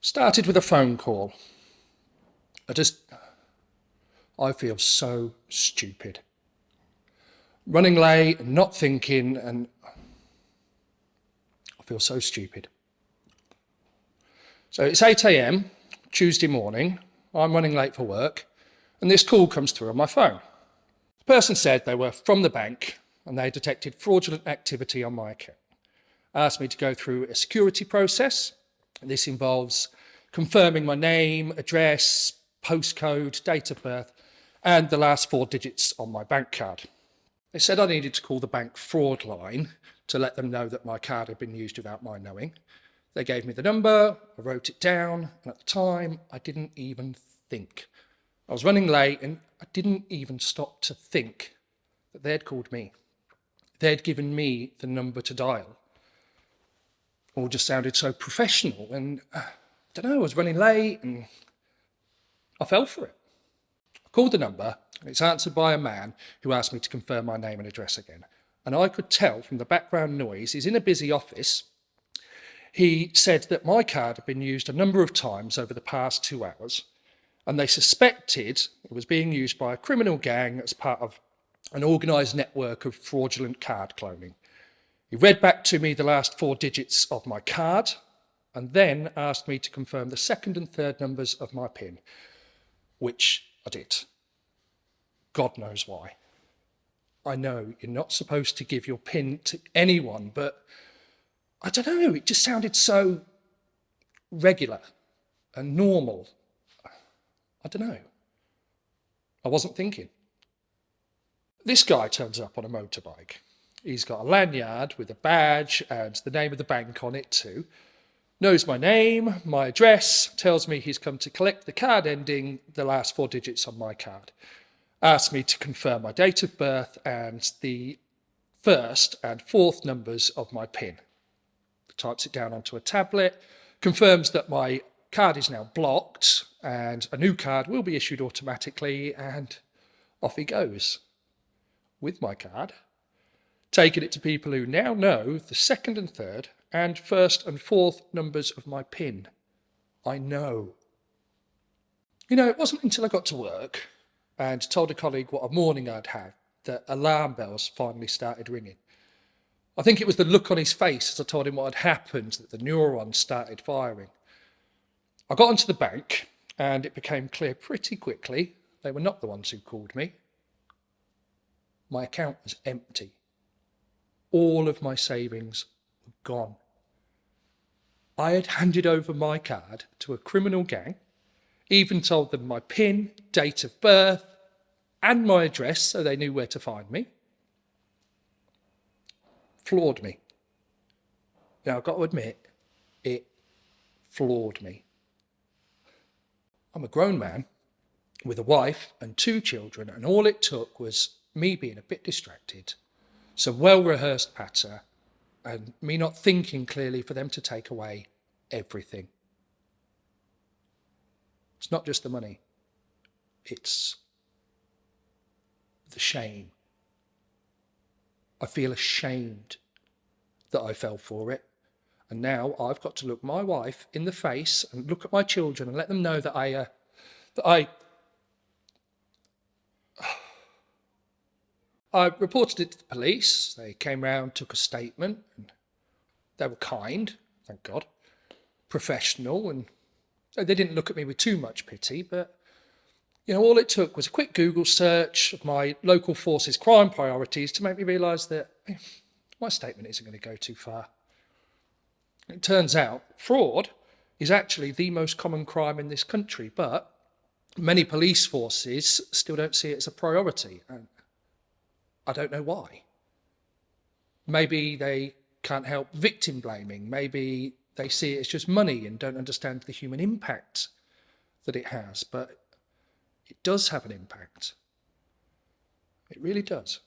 Started with a phone call. I feel so stupid. Running late and not thinking, and I feel so stupid. So it's 8 a.m, Tuesday morning. I'm running late for work, and this call comes through on my phone. The person said they were from the bank and they detected fraudulent activity on my account. Asked me to go through a security process. This involves confirming my name, address, postcode, date of birth, and the last 4 digits on my bank card. They said I needed to call the bank fraud line to let them know that my card had been used without my knowing. They gave me the number, I wrote it down, and at the time, I didn't even think. I was running late and I didn't even stop to think that they'd called me. They'd given me the number to dial. All just sounded so professional, and I don't know, I was running late and I fell for it. I called the number and it's answered by a man who asked me to confirm my name and address again. And I could tell from the background noise, he's in a busy office. He said that my card had been used a number of times over the past 2 hours, and they suspected it was being used by a criminal gang as part of an organised network of fraudulent card cloning. He read back to me the last 4 digits of my card and then asked me to confirm the second and third numbers of my PIN, which I did. God knows why. I know you're not supposed to give your PIN to anyone, but I don't know, it just sounded so regular and normal. I don't know. I wasn't thinking. This guy turns up on a motorbike. He's got a lanyard with a badge and the name of the bank on it too. Knows my name, my address, tells me he's come to collect the card ending the last 4 digits on my card. Asked me to confirm my date of birth and the first and fourth numbers of my PIN. Types it down onto a tablet, confirms that my card is now blocked and a new card will be issued automatically, and off he goes with my card, taking it to people who now know the second and third and first and fourth numbers of my PIN. I know. You know, it wasn't until I got to work and told a colleague what a morning I'd had that alarm bells finally started ringing. I think it was the look on his face as I told him what had happened that the neurons started firing. I got onto the bank and it became clear pretty quickly they were not the ones who called me. My account was empty. All of my savings were gone. I had handed over my card to a criminal gang, even told them my PIN, date of birth, and my address so they knew where to find me. Floored me. Now, I've got to admit, it floored me. I'm a grown man with a wife and 2 children, and all it took was me being a bit distracted, some well-rehearsed patter, and me not thinking clearly for them to take away everything. It's not just the money, it's the shame. I feel ashamed that I fell for it. And now I've got to look my wife in the face and look at my children and let them know that I reported it to the police. They came round, took a statement, and they were kind, thank God, professional, and they didn't look at me with too much pity, but you know, all it took was a quick Google search of my local force's crime priorities to make me realise that my statement isn't going to go too far. It turns out fraud is actually the most common crime in this country, but many police forces still don't see it as a priority, and I don't know why. Maybe they can't help victim blaming. Maybe they see it as just money and don't understand the human impact that it has, but it does have an impact. It really does.